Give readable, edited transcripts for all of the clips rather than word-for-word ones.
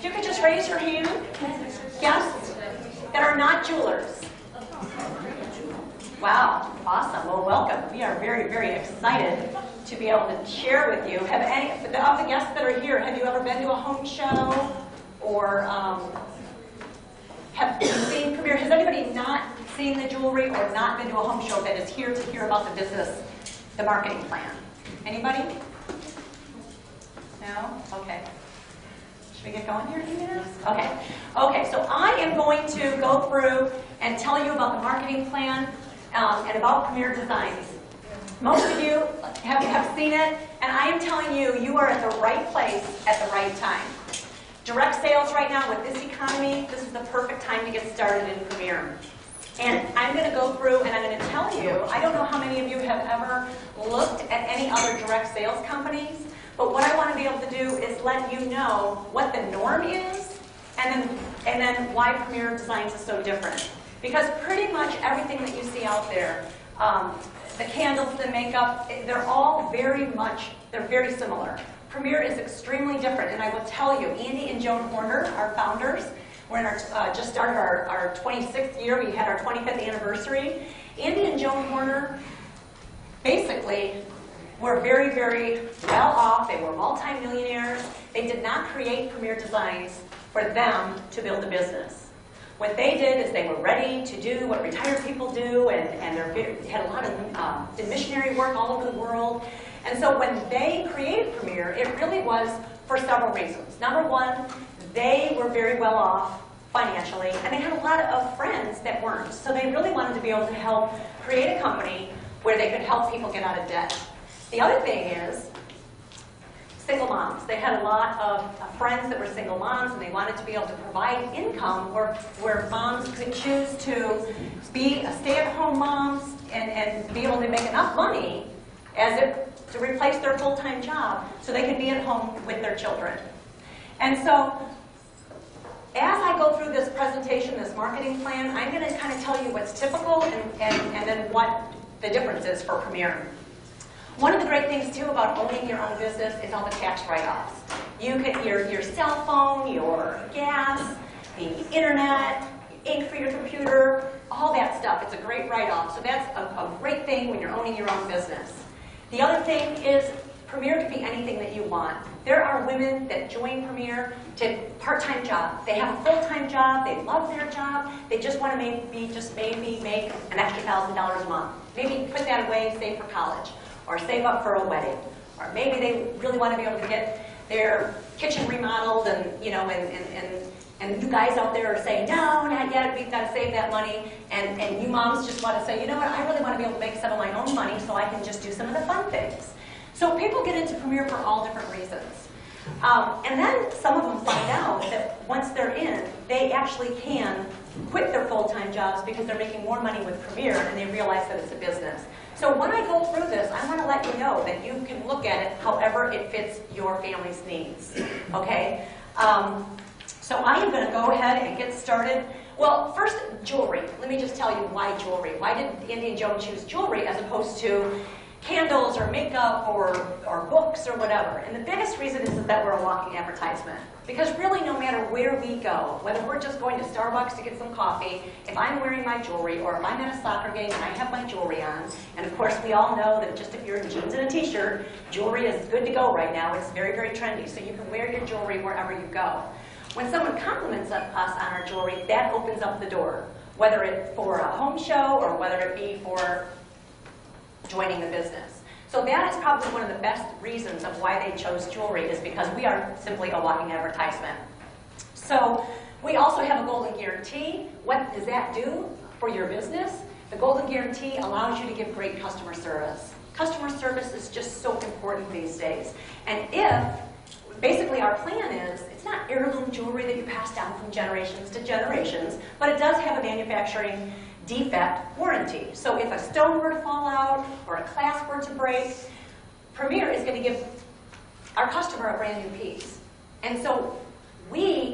If you could just raise your hand, guests that are not jewelers. Wow, awesome. Well, welcome. We are very, very excited to be able to share with you. Have any of the guests that are here, have you ever been to a home show or have you seen Premier? Has anybody not seen the jewelry or not been to a home show that is here to hear about the business, the marketing plan? Anybody? No? Okay. Should we get going here in a few minutes? Okay. Okay, so I am going to go through and tell you about the marketing plan and about Premier Designs. Most of you have seen it, and I am telling you, you are at the right place at the right time. Direct sales right now with this economy, this is the perfect time to get started in Premier. And I'm going to go through and I'm going to tell you, I don't know how many of you have ever looked at any other direct sales companies, but what I want to be able to do is let you know what the norm is and then why Premier Designs is so different. Because pretty much everything that you see out there, the candles, the makeup, they're all they're very similar. Premier is extremely different, and I will tell you, Andy and Joan Horner, our founders, we're in our, just started our 26th year. We had our 25th anniversary. Andy and Joan Horner basically were very, very well off. They were multi-millionaires. They did not create Premier Designs for them to build a business. What they did is they were ready to do what retired people do, and they had a lot of did missionary work all over the world. And so when they created Premier, it really was for several reasons. Number one, they were very well off financially, and they had a lot of friends that weren't. So they really wanted to be able to help create a company where they could help people get out of debt. The other thing is single moms. They had a lot of friends that were single moms, and they wanted to be able to provide income where moms could choose to be stay-at-home moms and be able to make enough money to replace their full-time job so they could be at home with their children. And so as I go through this presentation, this marketing plan, I'm going to kind of tell you what's typical and then what the difference is for Premier. One of the great things, too, about owning your own business is all the tax write-offs. You get your cell phone, your gas, the internet, ink for your computer, all that stuff. It's a great write-off. So that's a great thing when you're owning your own business. The other thing is Premier can be anything that you want. There are women that join Premier to part-time job. They have a full-time job. They love their job. They just want to maybe make an extra $1,000 a month. Maybe put that away, save for college, or save up for a wedding, or maybe they really want to be able to get their kitchen remodeled, and you guys out there are saying, no, not yet, we've got to save that money, and you moms just want to say, you know what, I really want to be able to make some of my own money so I can just do some of the fun things. So people get into Premier for all different reasons. And then some of them find out that once they're in, they actually can quit their full-time jobs because they're making more money with Premier, and they realize that it's a business. So when I go through this, I want to let you know that you can look at it however it fits your family's needs, okay? So I am going to go ahead and get started. Well, first, jewelry. Let me just tell you why jewelry. Why did Andy and Joan choose jewelry as opposed to candles or makeup or books or whatever? And the biggest reason is that we're a walking advertisement. Because really, no matter where we go, whether we're just going to Starbucks to get some coffee, if I'm wearing my jewelry, or if I'm at a soccer game and I have my jewelry on, and of course we all know that just if you're in jeans and a t-shirt, jewelry is good to go right now. It's very, very trendy, so you can wear your jewelry wherever you go. When someone compliments us on our jewelry, that opens up the door, whether it's for a home show or whether it be for joining the business. So that is probably one of the best reasons of why they chose jewelry, is because we are simply a walking advertisement. So we also have a golden guarantee. What does that do for your business? The golden guarantee allows you to give great customer service. Customer service is just so important these days. And basically our plan is, it's not heirloom jewelry that you pass down from generations to generations, but it does have a manufacturing defect warranty. So if a stone were to fall out or a clasp were to break, Premier is going to give our customer a brand new piece. And so we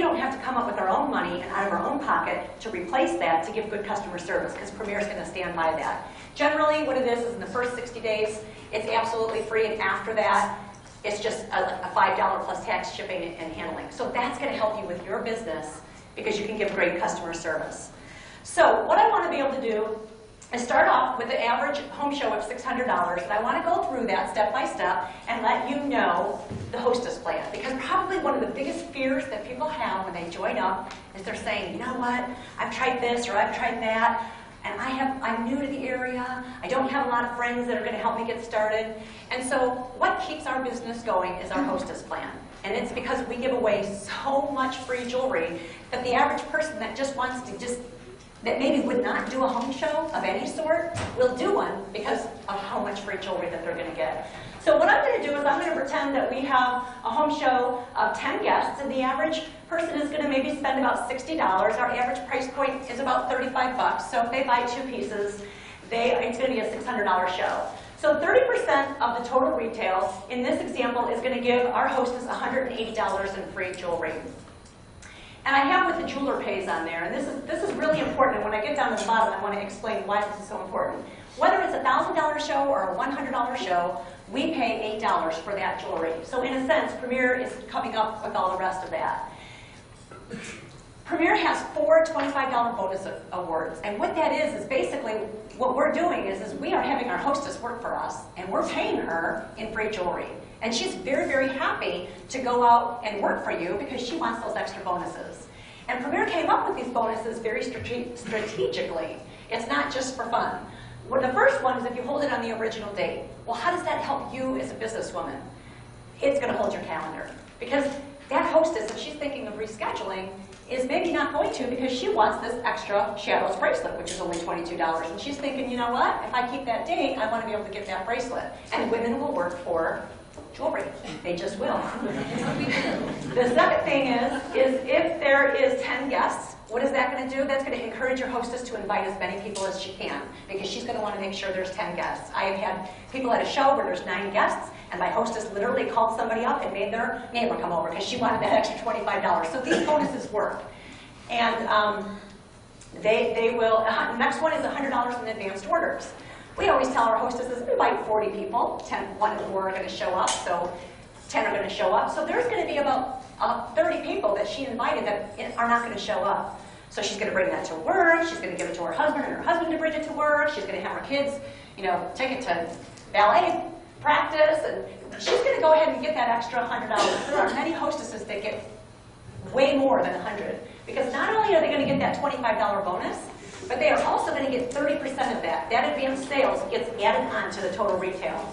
don't have to come up with our own money and out of our own pocket to replace that to give good customer service, because Premier is going to stand by that. Generally, what it is in the first 60 days, it's absolutely free, and after that, It's just a $5 plus tax, shipping, and handling. So that's going to help you with your business because you can give great customer service. So what I want to be able to do is start off with the average home show of $600, and I want to go through that step by step and let you know the hostess plan. Because probably one of the biggest fears that people have when they join up is they're saying, you know what, I've tried this or I've tried that, and I'm new to the area, I don't have a lot of friends that are going to help me get started. And so what keeps our business going is our hostess plan. And it's because we give away so much free jewelry that the average person that just wants to that maybe would not do a home show of any sort will do one because of how much free jewelry that they're going to get. So what I'm going to do is I'm going to pretend that we have a home show of 10 guests, and the average person is going to maybe spend about $60. Our average price point is about $35. So if they buy 2 pieces, it's going to be a $600 show. So 30% of the total retail in this example is going to give our hostess $180 in free jewelry. And I have with the jeweler pays on there, and this is really important. And when I get down to the bottom, I want to explain why this is so important. Whether it's a $1,000 show or a $100 show, we pay $8 for that jewelry. So in a sense, Premier is coming up with all the rest of that. Premier has 4 $25 bonus awards, and what that is basically what we're doing is we are having our hostess work for us, and we're paying her in free jewelry. And she's very, very happy to go out and work for you because she wants those extra bonuses. And Premier came up with these bonuses very strategically. It's not just for fun. Well, the first one is if you hold it on the original date. Well, how does that help you as a businesswoman? It's going to hold your calendar. Because that hostess, if she's thinking of rescheduling, is maybe not going to because she wants this extra Shadows bracelet, which is only $22. And she's thinking, you know what? If I keep that date, I want to be able to get that bracelet. And women will work for jewelry. They just will. The second thing is if there is 10 guests, what is that going to do? That's going to encourage your hostess to invite as many people as she can because she's going to want to make sure there's 10 guests. I have had people at a show where there's 9 guests, and my hostess literally called somebody up and made their neighbor come over because she wanted that extra $25. So these bonuses work. And they will, the next one is $100 in advanced orders. We always tell our hostesses, invite 40 people, 1 to 4 are going to show up, so 10 are going to show up. So there's going to be about 30 people that she invited that are not going to show up. So she's going to bring that to work, she's going to give it to her husband, and her husband to bring it to work, she's going to have her kids, take it to ballet practice, and she's going to go ahead and get that extra $100. There are many hostesses that get way more than $100, because not only are they going to get that $25 bonus, but they are also going to get 30% of that. That advanced sales gets added on to the total retail.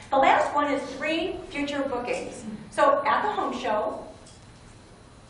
The last one is 3 future bookings. So at the home show,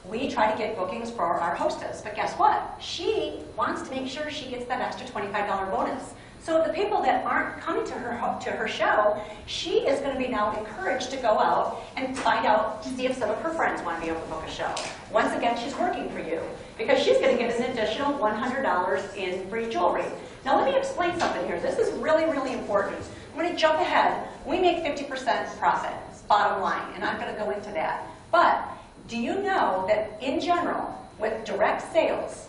we try to get bookings for our hostess. But guess what? She wants to make sure she gets that extra $25 bonus. So the people that aren't coming to her show, she is going to be now encouraged to go out and find out, see if some of her friends want to be able to book a show. Once again, she's working for you because she's going to get an additional $100 in free jewelry. Now let me explain something here. This is really, really important. I'm going to jump ahead. We make 50% profit, bottom line, and I'm going to go into that. But do you know that in general, with direct sales,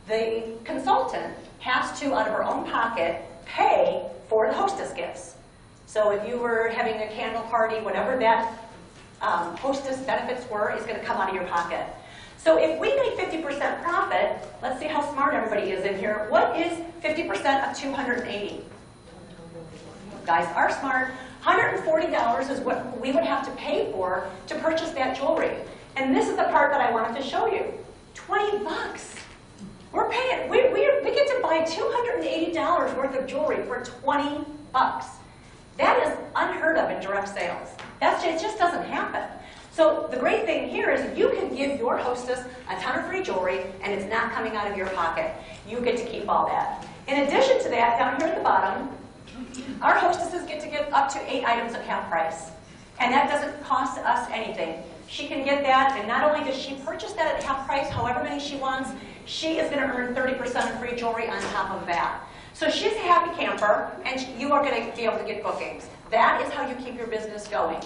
the consultant has to, out of her own pocket, pay for the hostess gifts. So if you were having a candle party, whatever that hostess benefits were, is going to come out of your pocket. So if we make 50% profit, let's see how smart everybody is in here. What is 50% of 280? You guys are smart. $140 is what we would have to pay for to purchase that jewelry. And this is the part that I wanted to show you. 20 bucks. We're paying, we get to buy $280 worth of jewelry for 20 bucks. That is unheard of in direct sales. It just doesn't happen. So the great thing here is you can give your hostess a ton of free jewelry and it's not coming out of your pocket. You get to keep all that. In addition to that, down here at the bottom, our hostesses get to get up to 8 items at half price. And that doesn't cost us anything. She can get that, and not only does she purchase that at half price, however many she wants, she is going to earn 30% of free jewelry on top of that. So she's a happy camper, and you are going to be able to get bookings. That is how you keep your business going.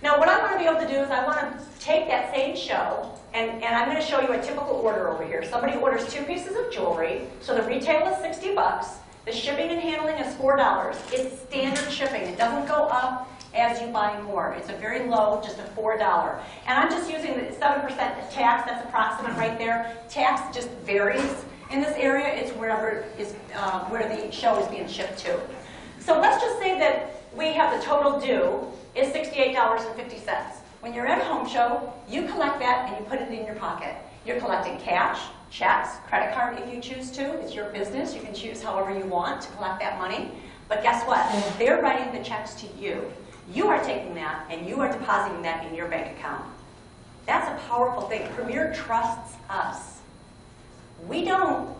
Now, what I want to be able to do is I want to take that same show, and I'm going to show you a typical order over here. Somebody orders 2 pieces of jewelry, so the retail is 60 bucks. The shipping and handling is $4. It's standard shipping. It doesn't go up as you buy more. It's a very low, just a $4. And I'm just using the 7% tax. That's approximate right there. Tax just varies in this area. It's wherever is where the show is being shipped to. So let's just say that we have the total due is $68.50. When you're at a home show, you collect that and you put it in your pocket. You're collecting cash, checks, credit card if you choose to. It's your business. You can choose however you want to collect that money. But guess what? They're writing the checks to you. You are taking that and you are depositing that in your bank account. That's a powerful thing. Premier trusts us. They don't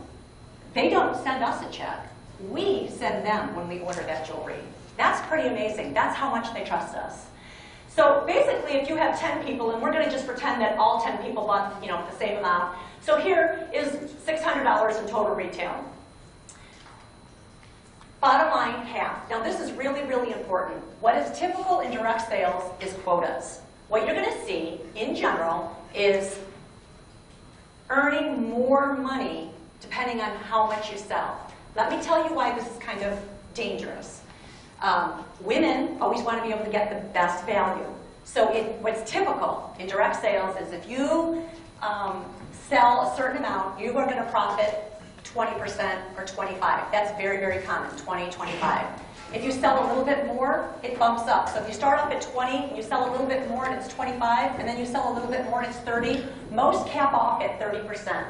send us a check. We send them when we order that jewelry. That's pretty amazing. That's how much they trust us. So basically, if you have 10 people, and we're going to just pretend that all 10 people bought, the same amount. So here is $600 in total retail. Bottom line, half. Now this is really, really important. What is typical in direct sales is quotas. What you're going to see, in general, is earning more money depending on how much you sell. Let me tell you why this is kind of dangerous. Women always want to be able to get the best value. So what's typical in direct sales is if you sell a certain amount, you are going to profit 20% or 25%. That's very, very common, 20, 25. If you sell a little bit more, it bumps up. So if you start off at 20, and you sell a little bit more and it's 25, and then you sell a little bit more and it's 30, most cap off at 30%.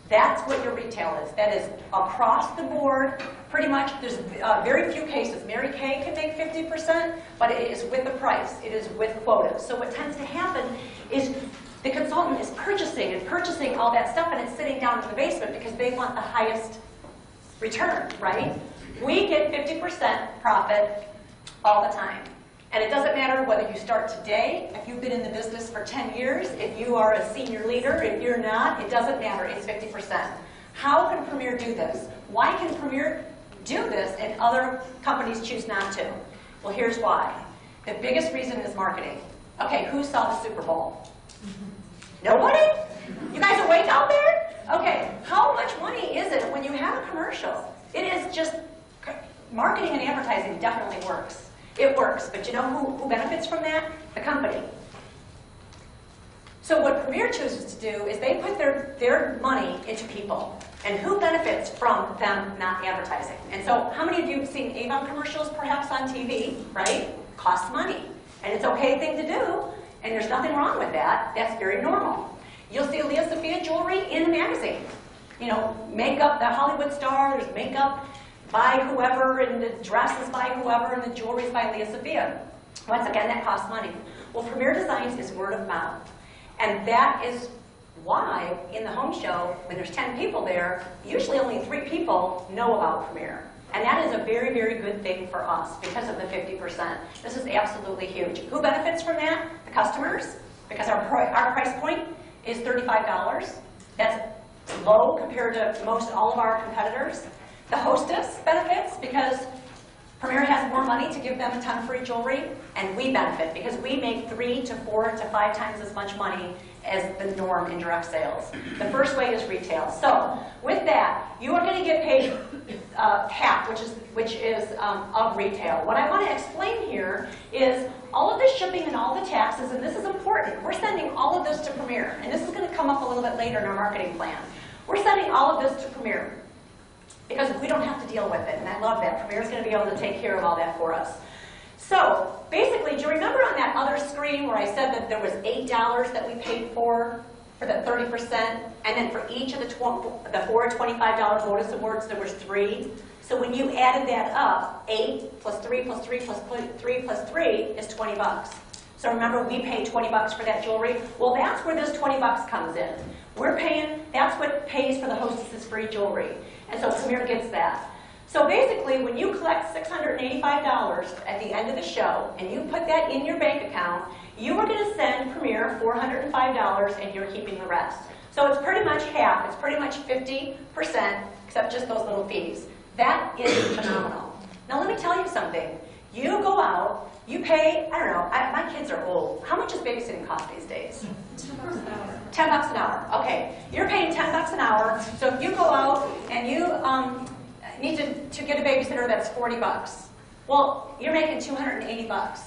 That's what your retail is. That is across the board, pretty much. There's very few cases. Mary Kay can make 50%, but it is with the price. It is with quotas. So what tends to happen is the consultant is purchasing and purchasing all that stuff, and it's sitting down in the basement because they want the highest return, right? We get 50% profit all the time. And it doesn't matter whether you start today, if you've been in the business for 10 years, if you are a senior leader, if you're not, it doesn't matter, it's 50%. How can Premier do this? Why can Premier do this and other companies choose not to? Well, here's why. The biggest reason is marketing. Okay, who saw the Super Bowl? Nobody? You guys awake out there? Okay, how much money is it when you have a commercial? It is just, marketing and advertising definitely works. It works, but you know who benefits from that? The company. So what Premier chooses to do is they put their money into people. And who benefits from them not advertising? And so how many of you have seen Avon commercials perhaps on TV, right? Costs money. And it's an okay thing to do, and there's nothing wrong with that. That's very normal. You'll see Leah Sophia jewelry in the magazine. Makeup, the Hollywood stars, makeup by whoever, and the dresses by whoever, and the jewelry's by Leah Sophia. Once again, that costs money. Well, Premier Designs is word of mouth. And that is why, in the home show, when there's 10 people there, usually only 3 people know about Premier. And that is a very, very good thing for us because of the 50%. This is absolutely huge. Who benefits from that? The customers, because our price point is $35. That's low compared to all of our competitors. The hostess benefits because Premier has more money to give them a ton of free jewelry, and we benefit because we make 3 to 4 to 5 times as much money as the norm in direct sales. The first way is retail. So with that, you are going to get paid half, which is of retail. What I want to explain here is all of the shipping and all the taxes, and this is important. We're sending all of this to Premier, and this is going to come up a little bit later in our marketing plan. We're sending all of this to Premier because we don't have to deal with it, and I love that. Premier is going to be able to take care of all that for us. So basically, do you remember on that other screen where I said that there was $8 that we paid for the 30%, and then for each of the 4 $25 bonus awards, there was 3? So when you added that up, 8 plus 3 plus 3 plus 3 plus 3 is $20. So remember, we paid $20 for that jewelry. Well, that's where this $20 comes in. We're paying, that's what pays for the hostess's free jewelry. And so Premier gets that. So basically, when you collect $685 at the end of the show, and you put that in your bank account, you are going to send Premier $405, and you're keeping the rest. So it's pretty much half. It's pretty much 50%, except just those little fees. That is phenomenal. Now let me tell you something. You go out, you pay, I don't know, my kids are old. How much does babysitting cost these days? $10 an hour. $10 an hour. Okay, you're paying $10 an hour. So if you go out and need to get a babysitter that's 40 bucks. Well, you're making 280 bucks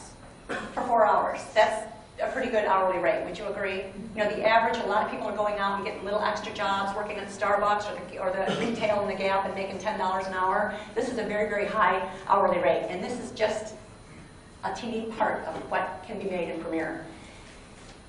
for 4 hours. That's a pretty good hourly rate, would you agree? You know, the average, a lot of people are going out and getting little extra jobs, working at Starbucks or the retail in the Gap and making $10 an hour. This is a very, very high hourly rate, and this is just a teeny part of what can be made in Premier.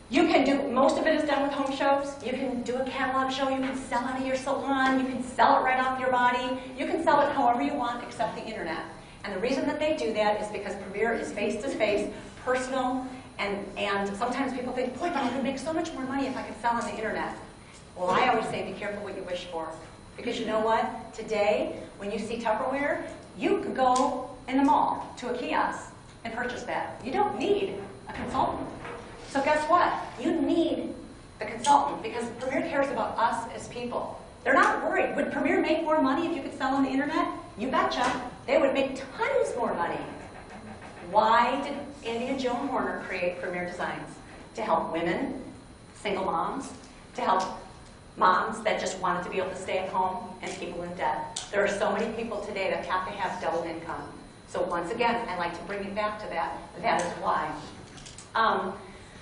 You can do, most of it is done with home shows. You can do a catalog show, you can sell out of your salon, you can sell it right off your body. You can sell it however you want except the internet. And the reason that they do that is because Premier is face-to-face, personal, and sometimes people think, boy, but I could make so much more money if I could sell on the internet. Well, I always say be careful what you wish for. Because you know what? Today, when you see Tupperware, you could go in the mall to a kiosk and purchase that. You don't need a consultant. So guess what? You need the consultant because Premier cares about us as people. They're not worried. Would Premier make more money if you could sell on the internet? You betcha. They would make tons more money. Why did Andy and Joan Horner create Premier Designs? To help women, single moms, to help moms that just wanted to be able to stay at home, and people in debt. There are so many people today that have to have double income. So once again, I like to bring it back to that. That is why.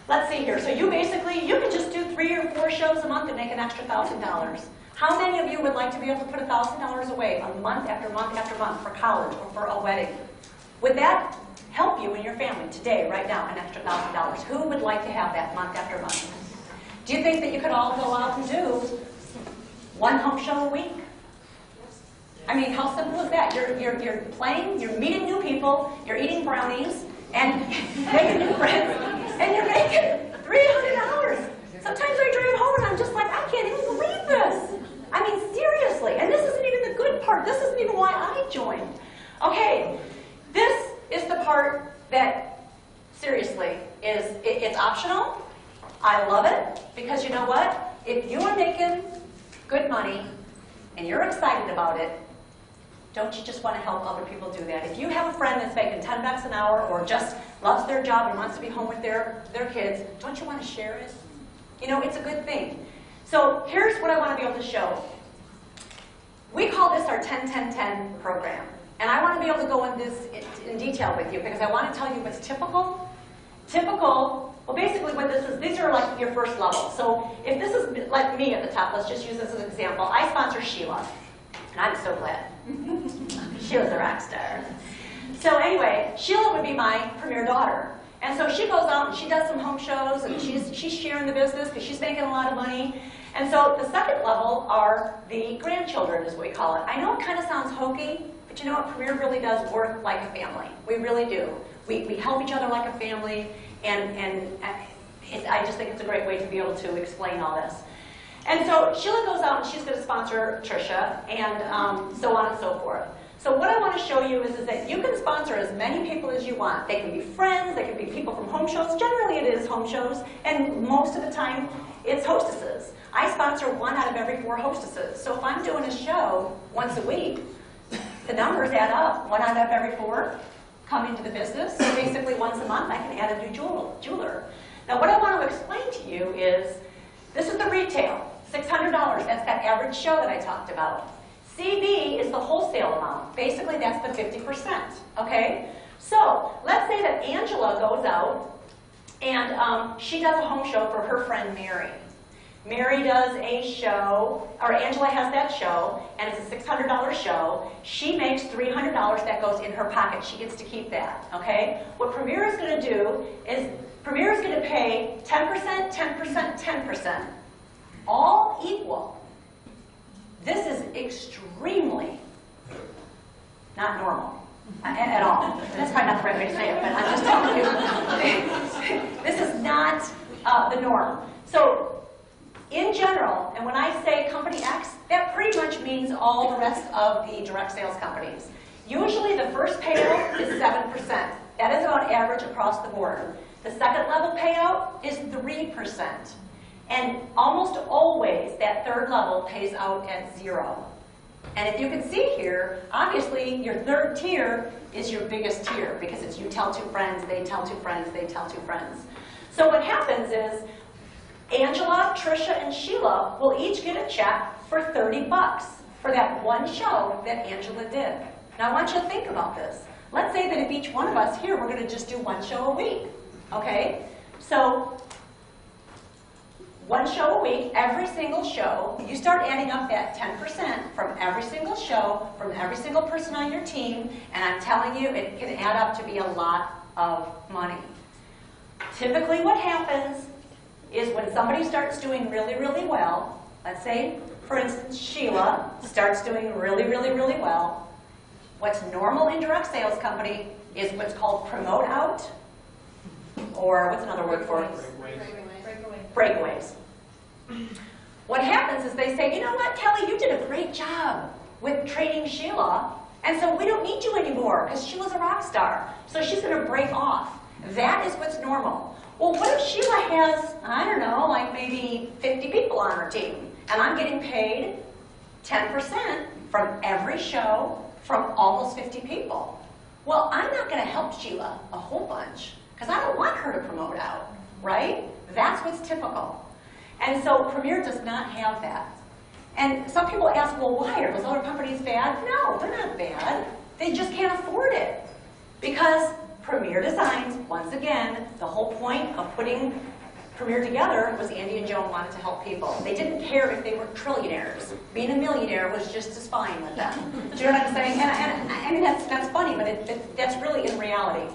Let's see here. So you can just do 3 or 4 shows a month and make an extra $1,000. How many of you would like to be able to put $1,000 away a month after month after month for college or for a wedding? Would that help you and your family today, right now, an extra $1,000? Who would like to have that month after month? Do you think that you could all go out and do 1 home show a week? I mean, how simple is that? You're playing, you're meeting new people, you're eating brownies, and making new friends, and you're making $300. Sometimes I drive home and I'm just like, I can't even believe this. I mean, seriously. And this isn't even the good part. This isn't even why I joined. Okay, this is the part that, seriously, it's optional. I love it because you know what? If you are making good money and you're excited about it, don't you just want to help other people do that? If you have a friend that's making 10 bucks an hour or just loves their job and wants to be home with their kids, don't you want to share it? You know, it's a good thing. So here's what I want to be able to show. We call this our 10-10-10 program. And I want to be able to go in this in detail with you because I want to tell you what's typical. Typical, well basically what this is, these are like your first level. So if this is like me at the top, let's just use this as an example. I sponsor Sheila. And I'm so glad. Sheila's a rock star. So anyway, Sheila would be my Premier daughter. And so she goes out and she does some home shows and she's sharing the business because she's making a lot of money. And so the second level are the grandchildren is what we call it. I know it kind of sounds hokey, but you know what? Premier really does work like a family. We really do. We help each other like a family and I just think it's a great way to be able to explain all this. And so Sheila goes out and she's going to sponsor Trisha and so on and so forth. So what I want to show you is that you can sponsor as many people as you want. They can be friends, they can be people from home shows. Generally it is home shows, and most of the time it's hostesses. I sponsor 1 out of every 4 hostesses. So if I'm doing a show once a week, the numbers add up. 1 out of every 4 come into the business. So basically once a month I can add a new jeweler. Now what I want to explain to you is, this is the retail, $600. That's that average show that I talked about. CD is the wholesale amount. Basically, that's the 50%, okay? So let's say that Angela goes out and she does a home show for her friend Mary. Mary does a show, or Angela has that show, and it's a $600 show. She makes $300 that goes in her pocket. She gets to keep that, okay? What Premier is going to do is Premier is going to pay 10%, 10%, 10%, all equal. This is extremely not normal at all. That's probably not the right way to say it, but I'm just telling you. This is not the norm. So in general, and when I say company X, that pretty much means all the rest of the direct sales companies. Usually the first payout is 7%. That is about average across the board. The second level payout is 3%. And almost always, that third level pays out at 0. And if you can see here, obviously your third tier is your biggest tier because it's you tell 2 friends, they tell 2 friends, they tell 2 friends. So what happens is Angela, Trisha, and Sheila will each get a check for $30 for that one show that Angela did. Now I want you to think about this. Let's say that if each one of us here, we're going to just do one show a week. Okay? So, one show a week, every single show, you start adding up that 10% from every single show, from every single person on your team, and I'm telling you, it can add up to be a lot of money. Typically what happens is when somebody starts doing really, really well, let's say, for instance, Sheila starts doing really, really, really well, what's normal in direct sales company is what's called promote out, or what's another word for it? Breakaways. What happens is they say, you know what, Kelly, you did a great job with training Sheila, and so we don't need you anymore because Sheila's a rock star. So she's going to break off. That is what's normal. Well, what if Sheila has, I don't know, like maybe 50 people on her team, and I'm getting paid 10% from every show from almost 50 people? Well, I'm not going to help Sheila a whole bunch because I don't want her to promote out, right? That's what's typical. And so Premier does not have that. And some people ask, well, why? Are those other companies bad? No, they're not bad. They just can't afford it. Because Premier Designs, once again, the whole point of putting Premier together was Andy and Joan wanted to help people. They didn't care if they were trillionaires. Being a millionaire was just as fine with them. Do you know what I'm saying? And I mean, that's funny, but that's really in reality.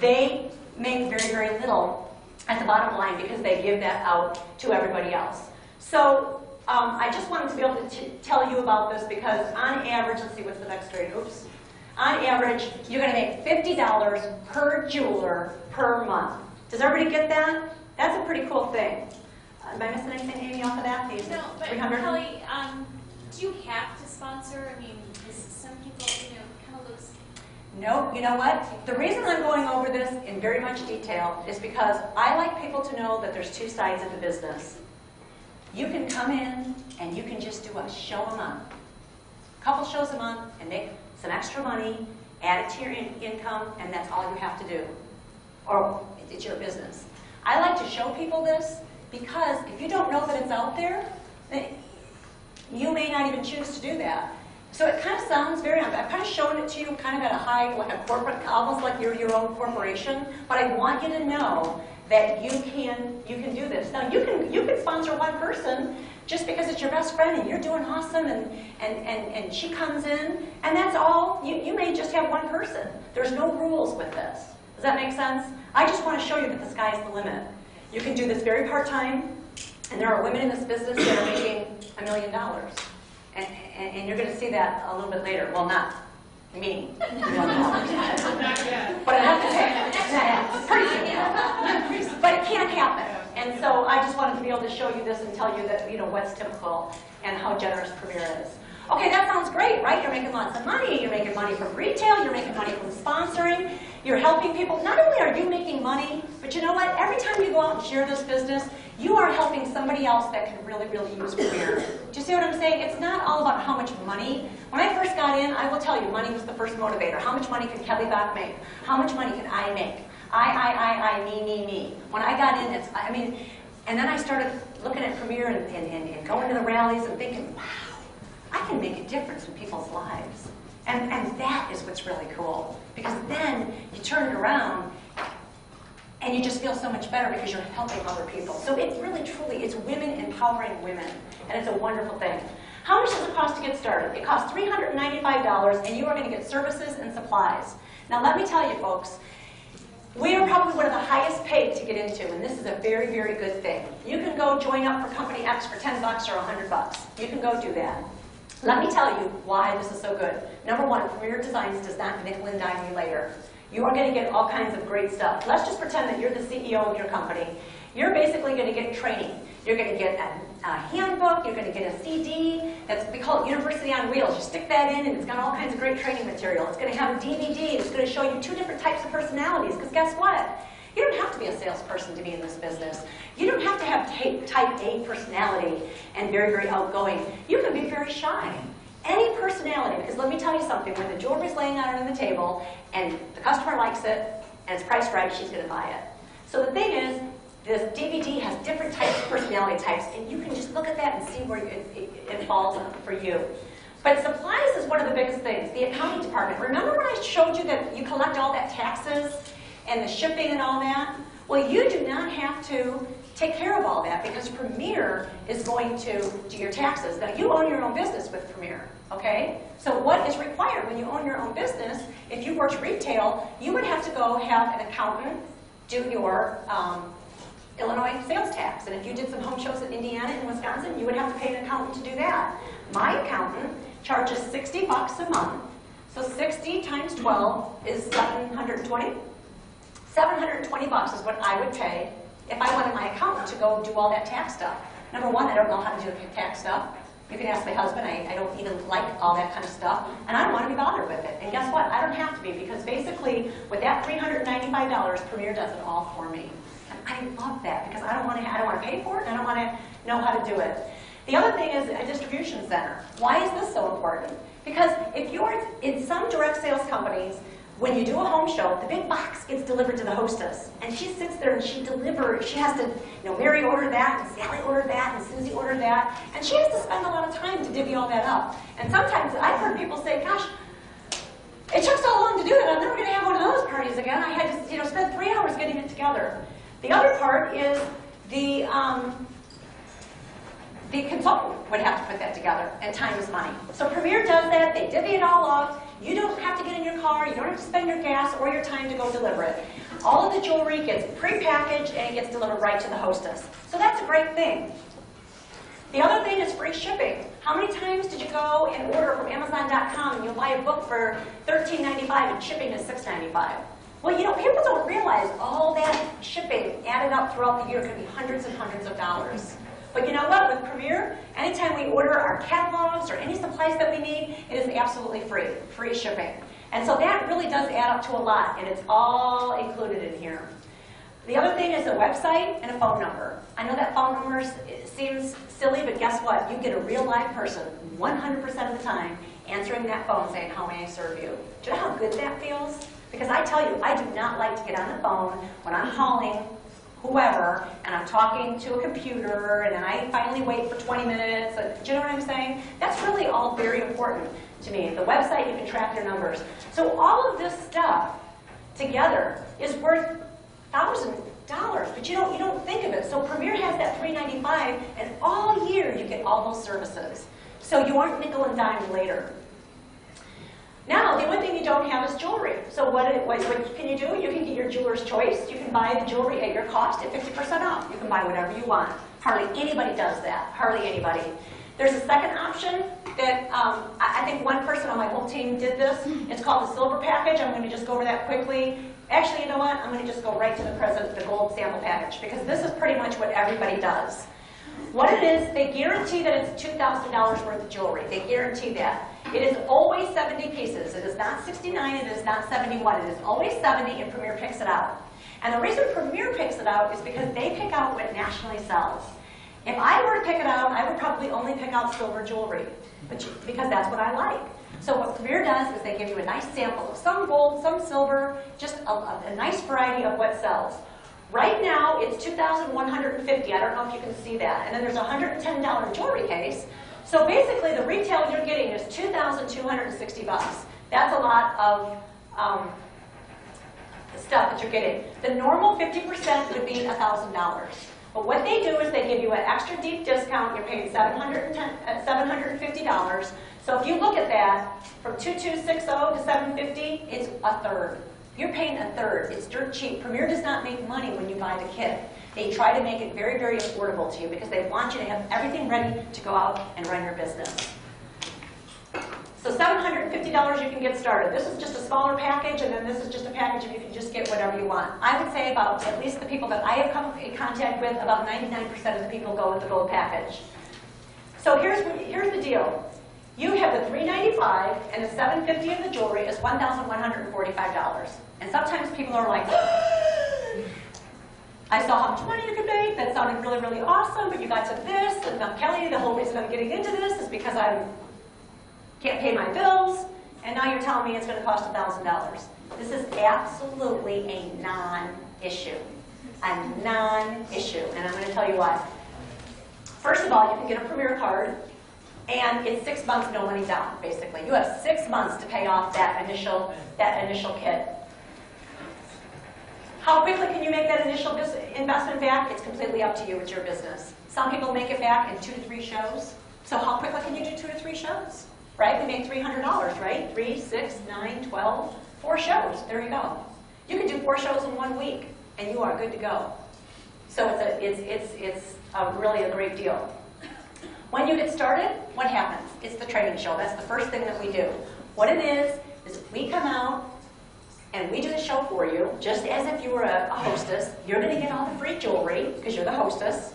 They make very, very little at the bottom line because they give that out to everybody else. So I just wanted to be able to tell you about this because on average, let's see what's the next grade, oops. On average, you're going to make $50 per jeweler per month. Does everybody get that? That's a pretty cool thing. Am I missing anything, Amy, off of that? These no, but 300? Kelly, do you have to sponsor? I mean, some people, kind of lose. No, you know what? The reason I'm going over this in very much detail is because I like people to know that there's two sides of the business. You can come in and you can just do a show a month. A couple shows a month and make some extra money, add it to your income, and that's all you have to do. Or it's your business. I like to show people this because if you don't know that it's out there, you may not even choose to do that. So it kind of sounds very, I'm kind of showing it to you kind of at a high, like a corporate, almost like you're your own corporation, but I want you to know that you can do this. Now you can sponsor one person just because it's your best friend and you're doing awesome and she comes in and that's all. You may just have one person. There's no rules with this. Does that make sense? I just want to show you that the sky's the limit. You can do this very part-time, and there are women in this business that are making $1 million. And you're going to see that a little bit later. Well, not me. $1 million. But enough to say, pretty soon. But it can happen. And so I just wanted to be able to show you this and tell you that, what's typical and how generous Premier is. Okay, that sounds great, right? You're making lots of money. You're making money from retail. You're making money from sponsoring. You're helping people. Not only are you making money, but you know what? Every time you go out and share this business, you are helping somebody else that can really, really use Premier. Do you see what I'm saying? It's not all about how much money. When I first got in, I will tell you, money was the first motivator. How much money can Kelly Bock make? How much money can I make? I, me. When I got in, and then I started looking at Premier and going to the rallies and thinking, wow, I can make a difference in people's lives. And that is what's really cool. Because then you turn it around and you just feel so much better because you're helping other people. So it's really, truly, it's women empowering women. And it's a wonderful thing. How much does it cost to get started? It costs $395 and you are going to get services and supplies. Now let me tell you folks, we are probably one of the highest paid to get into, and this is a very, very good thing. You can go join up for Company X for $10 or $100. You can go do that. Let me tell you why this is so good. Number one, Premier Designs does not nickel and dime you later. You are going to get all kinds of great stuff. Let's just pretend that you're the CEO of your company. You're basically going to get training. You're going to get a handbook. You're going to get a CD. We call it University on Wheels. You stick that in, and it's got all kinds of great training material. It's going to have a DVD. It's going to show you 2 different types of personalities. Because guess what? You don't have to be a salesperson to be in this business. You don't have to have type A personality and very, very outgoing. You can be very shy. Any personality, because let me tell you something, when the jewelry's laying out on the table and the customer likes it and it's priced right, she's going to buy it. So the thing is, this DVD has different types of personality types, and you can just look at that and see where it falls for you. But supplies is one of the biggest things. The accounting department. Remember when I showed you that you collect all that taxes and the shipping and all that? Well, you do not have to take care of all that because Premier is going to do your taxes. Now, you own your own business with Premier, okay? So what is required when you own your own business, if you worked retail, you would have to go have an accountant do your Illinois sales tax. And if you did some home shows in Indiana and Wisconsin, you would have to pay an accountant to do that. My accountant charges $60 a month. So 60 times 12 is 720. 720 bucks is what I would pay if I wanted my accountant to go do all that tax stuff. Number one, I don't know how to do the tax stuff. You can ask my husband. I don't even like all that kind of stuff. And I don't want to be bothered with it. And guess what? I don't have to be because basically with that $395, Premier does it all for me. And I love that because I don't want to pay for it and I don't want to know how to do it. The other thing is a distribution center. Why is this so important? Because if you're in some direct sales companies, when you do a home show, the big box gets delivered to the hostess. And she sits there and she delivers. She has to, Mary ordered that, and Sally ordered that, and Susie ordered that. And she has to spend a lot of time to divvy all that up. And sometimes I've heard people say, gosh, it took so long to do that, I'm never going to have one of those parties again. I had to spend 3 hours getting it together. The other part is the consultant would have to put that together, and time is money. So Premier does that. They divvy it all up. You don't have to get in your car. You don't have to spend your gas or your time to go deliver it. All of the jewelry gets prepackaged and it gets delivered right to the hostess. So that's a great thing. The other thing is free shipping. How many times did you go and order from Amazon.com and you'll buy a book for $13.95 and shipping is $6.95? Well, people don't realize all that shipping added up throughout the year can be hundreds and hundreds of dollars. But you know what? With Premier, anytime we order our catalogs or any supplies that we need, it is absolutely free shipping. And so that really does add up to a lot, and it's all included in here. The other thing is a website and a phone number. I know that phone number seems silly, but guess what? You get a real live person 100% of the time answering that phone saying, how may I serve you? Do you know how good that feels? Because I tell you, I do not like to get on the phone when I'm calling whoever, and I'm talking to a computer, and then I finally wait for 20 minutes. Do you know what I'm saying? That's really all very important to me. The website, you can track your numbers. So all of this stuff together is worth $1,000, but you don't think of it. So Premier has that $395, and all year you get all those services. So you aren't nickel and dime later. Now, the only thing you don't have is jewelry. So what can you do? You can get your jeweler's choice. You can buy the jewelry at your cost at 50% off. You can buy whatever you want. Hardly anybody does that. Hardly anybody. There's a second option that I think one person on my whole team did this. It's called the silver package. I'm going to just go over that quickly. Actually, you know what? I'm going to just go right to the gold sample package because this is pretty much what everybody does. What it is, they guarantee that it's $2,000 worth of jewelry. They guarantee that. It is always 70 pieces. It is not 69, it is not 71. It is always 70, and Premier picks it out. And the reason Premier picks it out is because they pick out what nationally sells. If I were to pick it out, I would probably only pick out silver jewelry, because that's what I like. So what Premier does is they give you a nice sample of some gold, some silver, just a nice variety of what sells. Right now, it's $2,150. I don't know if you can see that. And then there's a $110 jewelry case. So basically, the retail you're getting is $2,260. That's a lot of stuff that you're getting. The normal 50% would be $1,000. But what they do is they give you an extra deep discount. You're paying $750. So if you look at that, from $2,260 to $750, it's a third. You're paying a third. It's dirt cheap. Premier does not make money when you buy the kit. They try to make it very, very affordable to you because they want you to have everything ready to go out and run your business. So $750 you can get started. This is just a smaller package, and then this is just a package and you can just get whatever you want. I would say about, at least the people that I have come in contact with, about 99% of the people go with the gold package. So here's the deal. You have the $395 and the $750 of the jewelry is $1,145. And sometimes people are like, I saw how much money you could make, that sounded really, really awesome, but you got to this, and now Kelly, the whole reason I'm getting into this is because I can't pay my bills, and now you're telling me it's going to cost $1,000. This is absolutely a non-issue. A non-issue, and I'm going to tell you why. First of all, you can get a Premier card. And it's 6 months, no money down, basically. You have 6 months to pay off that initial kit. How quickly can you make that initial investment back? It's completely up to you. It's your business. Some people make it back in 2 to 3 shows. So how quickly can you do 2 to 3 shows? Right? We make $300, right? 3, 6, 9, 12, 4 shows. There you go. You can do 4 shows in 1 week, and you are good to go. So it's really a great deal. When you get started, what happens? It's the training show. That's the first thing that we do. What it is we come out and we do the show for you, just as if you were a hostess. You're going to get all the free jewelry because you're the hostess.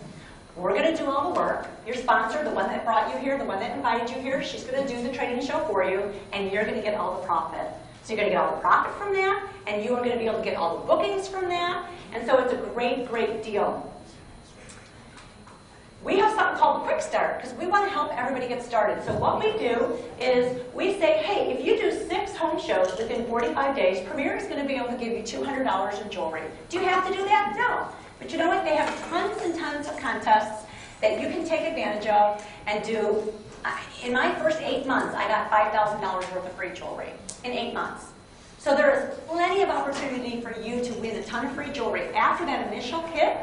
We're going to do all the work. Your sponsor, the one that brought you here, the one that invited you here, she's going to do the training show for you, and you're going to get all the profit. So you're going to get all the profit from that, and you are going to be able to get all the bookings from that, and so it's a great, great deal. We have something called the Quick Start, because we want to help everybody get started. So what we do is we say, hey, if you do 6 home shows within 45 days, Premier is going to be able to give you $200 in jewelry. Do you have to do that? No. But you know what? They have tons and tons of contests that you can take advantage of and do. In my first 8 months, I got $5,000 worth of free jewelry in 8 months. So there is plenty of opportunity for you to win a ton of free jewelry. After that initial kit,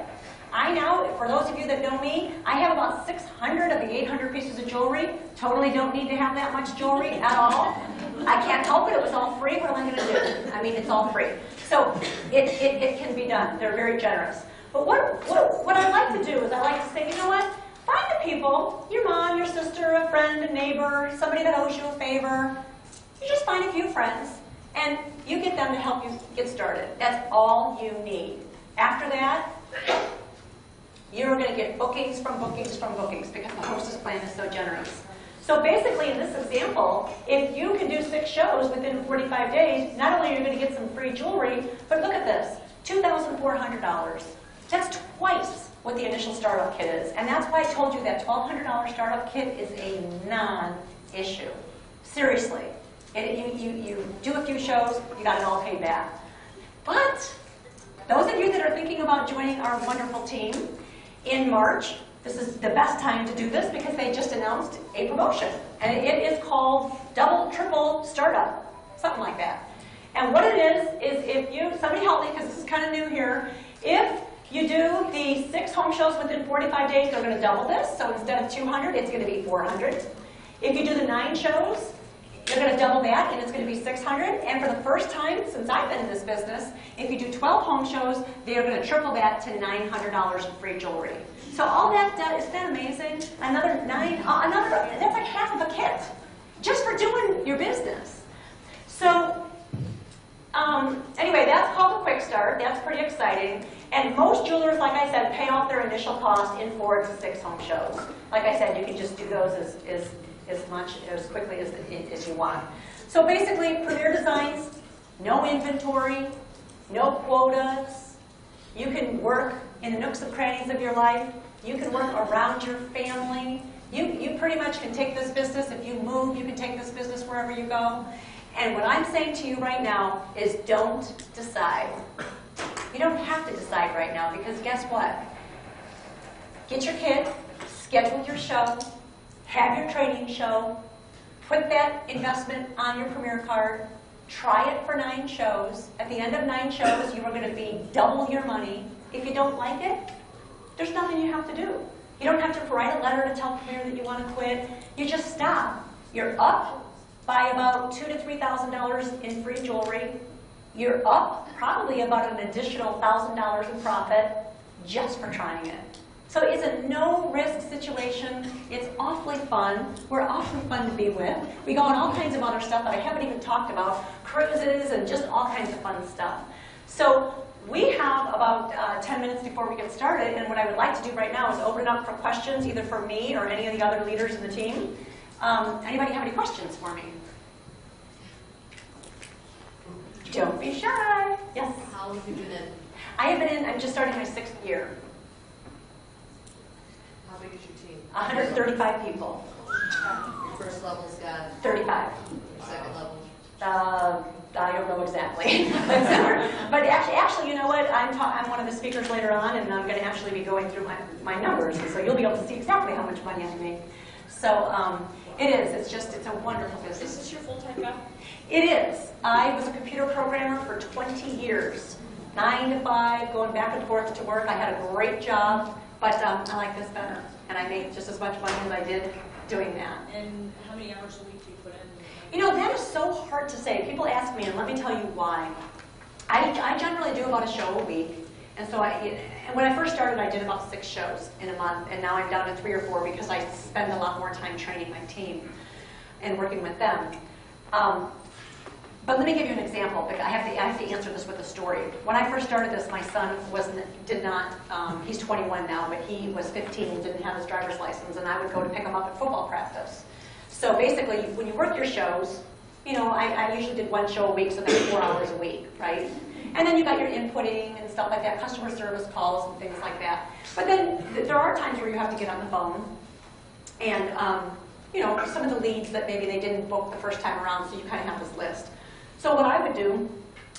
I now, for those of you that know me, I have about 600 of the 800 pieces of jewelry. Totally don't need to have that much jewelry at all. I can't help it. It was all free. What am I going to do? I mean, it's all free. So it can be done. They're very generous. But what I like to do is I like to say, you know what? Find the people, your mom, your sister, a friend, a neighbor, somebody that owes you a favor. You just find a few friends, and you get them to help you get started. That's all you need. After that, you're going to get bookings from bookings from bookings because the hostess plan is so generous. So basically, in this example, if you can do 6 shows within 45 days, not only are you going to get some free jewelry, but look at this, $2,400. That's twice what the initial startup kit is. And that's why I told you that $1,200 startup kit is a non-issue. Seriously. You do a few shows, you got it all paid back. But those of you that are thinking about joining our wonderful team, in March, this is the best time to do this because they just announced a promotion. And it is called Double, Triple Startup, something like that. And what it is if you, somebody help me because this is kind of new here, if you do the 6 home shows within 45 days, they're going to double this. So instead of 200, it's going to be 400. If you do the 9 shows, you're going to double that, and it's going to be 600. And for the first time since I've been in this business, if you do 12 home shows, they're going to triple that to $900 in free jewelry. So all that does, isn't that amazing? Another that's like half of a kit, just for doing your business. So anyway, that's called the Quick Start. That's pretty exciting. And most jewelers, like I said, pay off their initial cost in 4 to 6 home shows. Like I said, you can just do those as quickly as you want. So basically, Premier Designs, no inventory, no quotas. You can work in the nooks and crannies of your life. You can work around your family. You pretty much can take this business. If you move, you can take this business wherever you go. And what I'm saying to you right now is don't decide. You don't have to decide right now because guess what? Get your kit, schedule your show, have your training show, put that investment on your Premier card, try it for 9 shows. At the end of 9 shows, you are going to be double your money. If you don't like it, there's nothing you have to do. You don't have to write a letter to tell Premier that you want to quit. You just stop. You're up by about $2,000 to $3,000 in free jewelry. You're up probably about an additional $1,000 in profit just for trying it. So it's a no-risk situation. It's awfully fun. We're awfully fun to be with. We go on all kinds of other stuff that I haven't even talked about, cruises and just all kinds of fun stuff. So we have about 10 minutes before we get started, and what I would like to do right now is open it up for questions, either for me or any of the other leaders in the team. Anybody have any questions for me? Don't be shy. Yes? How long have you been in? I have been in, I'm just starting my 6th year. How big is your team? 135 people. Your first level's got 35. second level? I don't know exactly. but actually, you know what? I'm one of the speakers later on, and I'm going to actually be going through my numbers, and so you'll be able to see exactly how much money I make. So it is. It's a wonderful Is business. this your full-time job? It is. I was a computer programmer for 20 years, 9 to 5, going back and forth to work. I had a great job, but I like this better, and I made just as much money as I did doing that. And how many hours a week do you put in? You know, that is so hard to say. People ask me, and let me tell you why. I generally do about a show a week, and so and when I first started, I did about 6 shows in a month, and now I'm down to 3 or 4 because I spend a lot more time training my team and working with them. But let me give you an example. Because I have to answer this with a story. When I first started this, my son he's 21 now, but he was 15 and didn't have his driver's license, and I would go to pick him up at football practice. So basically, when you work your shows, you know, I usually did 1 show a week, so that's 4 hours a week, right? And then you got your inputting and stuff like that, customer service calls and things like that. But then there are times where you have to get on the phone and, you know, some of the leads that maybe they didn't book the first time around, so you kind of have this list. So what I would do,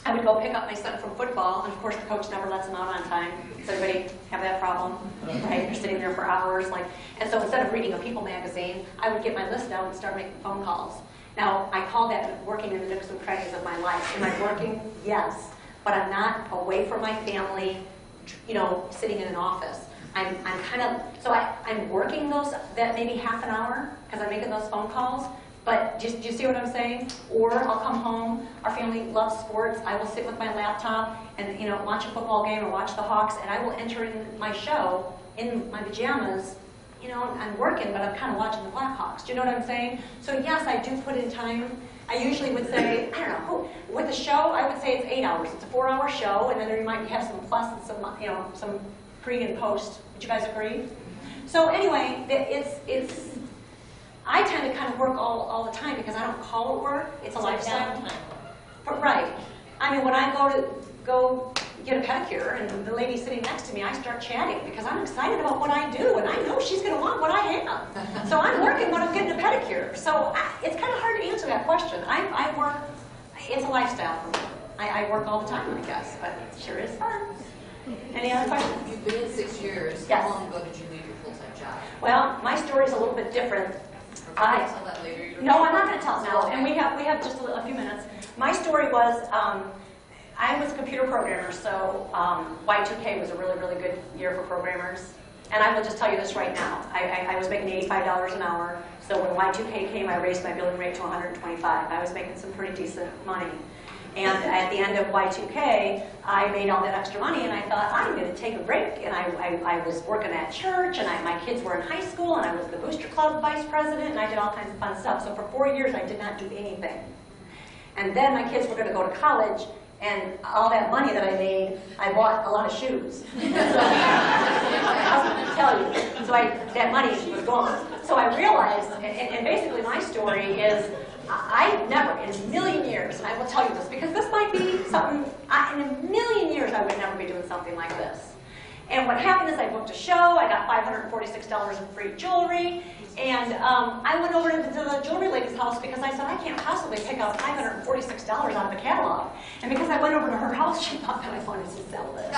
I would go pick up my son from football, and of course the coach never lets him out on time. Does everybody have that problem? Right? You're sitting there for hours, and so instead of reading a People magazine, I would get my list out and start making phone calls. Now, I call that working in the nooks and crannies of my life. Am I working? Yes. But I'm not away from my family, you know, sitting in an office. I'm working that maybe half an hour because I'm making those phone calls. But do you see what I'm saying? Or I'll come home, our family loves sports, I will sit with my laptop and, you know, watch a football game or watch the Hawks, and I will enter in my show in my pajamas. You know, I'm working, but I'm kind of watching the Blackhawks. Do you know what I'm saying? So yes, I do put in time. I usually would say, I don't know, with the show, I would say it's 8 hours. It's a 4-hour show, and then there might have some plus and some, you know, some pre and post. Would you guys agree? So anyway, I tend to kind of work all the time because I don't call it work. It's a lifestyle. But right. I mean, when I go get a pedicure and the lady sitting next to me, I start chatting because I'm excited about what I do, and I know she's going to want what I have. So I'm working when I'm getting a pedicure. So it's kind of hard to answer that question. I work. It's a lifestyle for me. I work all the time, I guess, but it sure is fun. Any other questions? You've been in 6 years. Yes. How long ago did you leave your full-time job? Well, my story is a little bit different. Can you tell that later? No, I'm not going to tell it now, and we have just a few minutes. My story was, I was a computer programmer, so Y2K was a really, really good year for programmers. And I will just tell you this right now. I was making $85 an hour, so when Y2K came, I raised my billing rate to $125. I was making some pretty decent money. And at the end of Y2K, I made all that extra money, and I thought, I'm going to take a break. And I was working at church, and my kids were in high school, and I was the Booster Club vice president, and I did all kinds of fun stuff. So for 4 years, I did not do anything. And then my kids were going to go to college, and all that money that I made, I bought a lot of shoes. So, I'll tell you. So that money was gone. So I realized, and basically my story is, I never, in a million years, and I will tell you this, because this might be something, in a million years I would never be doing something like this. And what happened is I booked a show, I got $546 in free jewelry, and I went over to the jewelry lady's house because I said, I can't possibly take out $546 out of the catalog. And because I went over to her house, she thought that I wanted to sell this.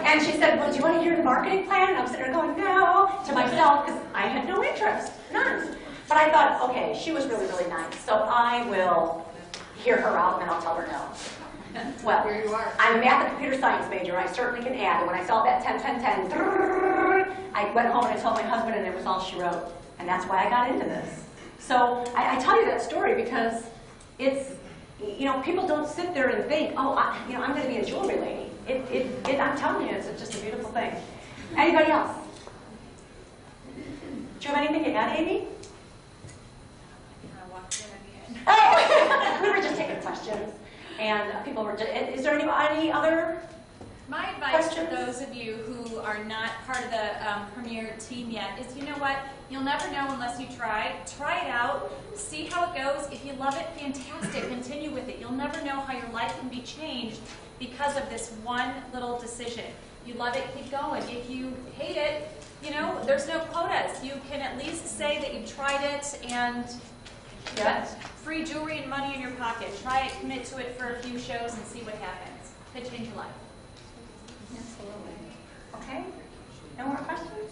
And she said, well, do you want to hear the marketing plan? And I'm sitting there going, no, to myself, because I had no interest, none. But I thought, okay, she was really, really nice, so I will hear her out and then I'll tell her no. Well, Here you are. I'm a math and computer science major. I certainly can add. And when I saw that 10, 10, 10, I went home and I told my husband, and it was all she wrote. And that's why I got into this. So I tell you that story because it's, you know, people don't sit there and think, oh, I'm going to be a jewelry lady. I'm telling you, it's just a beautiful thing. Anybody else? Do you have anything to add, Amy? Oh, we were just taking questions, and people were just, is there any other My advice questions? to those of you who are not part of the Premier team yet is, you know what, you'll never know unless you try. Try it out, see how it goes. If you love it, fantastic, continue with it. You'll never know how your life can be changed because of this one little decision. You love it, keep going. If you hate it, you know, there's no quotas. You can at least say that you tried it and you got free jewelry and money in your pocket. Try it, commit to it for a few shows and see what happens. Could change your life. Absolutely. Okay. No more questions?